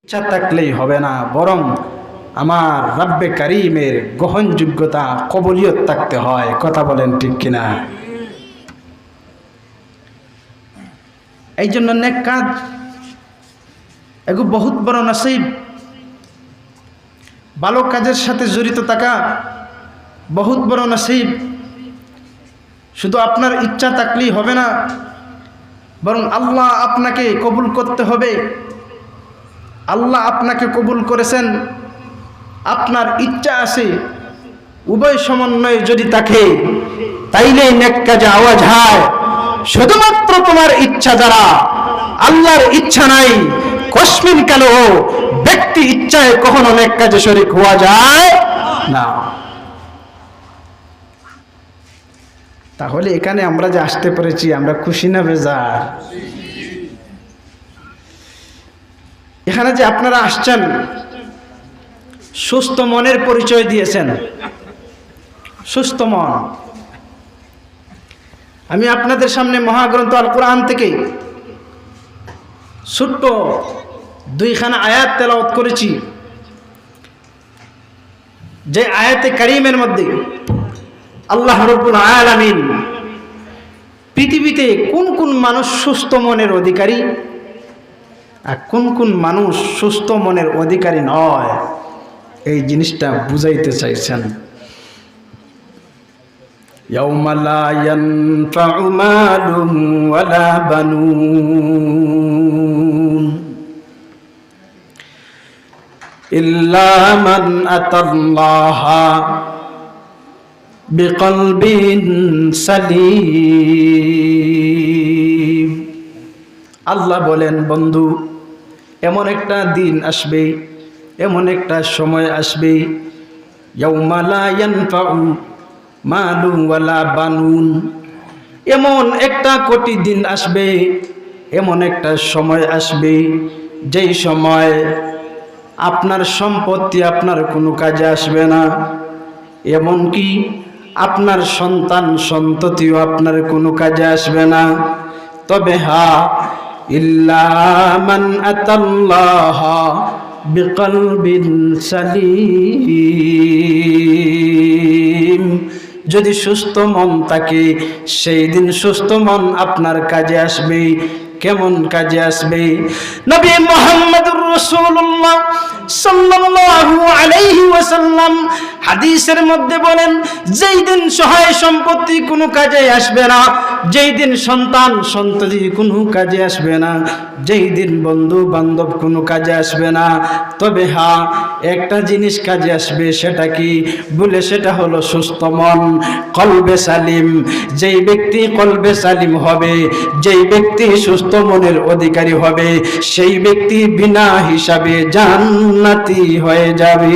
ইচ্ছা থাকলেই হবে না, বরং আমার রব্বে কারীমের গ্রহণযোগ্যতা কবুলিয়ত থাকতে হয়। কথা বলেন ঠিক কিনা? এই জন্য নেক কাজ এগো বহুত বড় নসিব। ভালো কাজের সাথে জড়িত থাকা বহুত বড় নসিব। শুধু আপনার ইচ্ছা থাকলেই হবে না, বরং আল্লাহ আপনাকে কবুল করতে হবে। আল্লাহ আপনাকে কবুল করেছেন, আপনার ইচ্ছা আছে, উভয় সমন্বয়ে যদি থাকে তাইলে নেক কাজে আওয়াজ হয়। শুধুমাত্র তোমার ইচ্ছা দ্বারা, আল্লাহর ইচ্ছা নাই, কসমিন কালো ব্যক্তি ইচ্ছায় কখনো নেক কাজে শরীক হওয়া যায় না। তাহলে এখানে আমরা যে আসতে পেরেছি, আমরা খুশি না বেজার? এখানে যে আপনারা আসছেন, সুস্থ মনের পরিচয় দিয়েছেন। সুস্থ মন। আমি আপনাদের সামনে মহাগ্রন্থ আল কোরআন থেকে ছোট্ট দুইখানা আয়াত তেলাওয়াত করেছি। যে আয়াতে কারিমের মধ্যে আল্লাহ রাব্বুল আলামিন পৃথিবীতে কোন কোন মানুষ সুস্থ মনের অধিকারী আর কোন কোন মানুষ সুস্থ মনের অধিকারী নয়, এই জিনিসটা বুঝাইতে চাইছেন। ইয়াউমা লা ইয়ানফাউ মালুন ওয়ালা বানুন ইল্লা মান আতাল্লাহা বিকলবিন সালিম। আল্লাহ বলেন, বন্ধু, এমন একটা দিন আসবে, এমন একটা সময় আসবে, ইয়াউমা লা ইয়ানফাউ মালুন ওয়ালা বানুন। এমন একটা কঠিন দিন আসবে, এমন একটা সময় আসবে, যেই সময় আপনার সম্পত্তি আপনার কোনো কাজে আসবে না, এমনকি আপনার সন্তান সন্ততিও আপনার কোনো কাজে আসবে না। তবে ইল্লা মান আতাল্লাহা বিকলবিন সালিম। যদি সুস্থ মন থাকে, সেই দিন সুস্থ মন আপনার কাজে আসবে। কেমন কাজে আসবে? নবী মুহাম্মদুর রাসূলুল্লাহ সাল্লাল্লাহু আলাইহি ওয়াসাল্লাম হাদিসের মধ্যে বলেন, যেই দিন সহায় সম্পত্তি কোনো কাজে আসবে না, যেই দিন সন্তান সন্ততি কোনো কাজে আসবে না, যেই দিন বন্ধু বান্ধব কোনো কাজে আসবে না, তবে একটা জিনিস কাজে আসবে। সেটা কি? বলে সেটা হলো সুস্থ মন, কলবে সালিম। যেই ব্যক্তি কলবে সালিম হবে, যেই ব্যক্তি সুস্থ মনের অধিকারী হবে, সেই ব্যক্তি বিনা হিসাবে জান্নাতি হয়ে যাবে।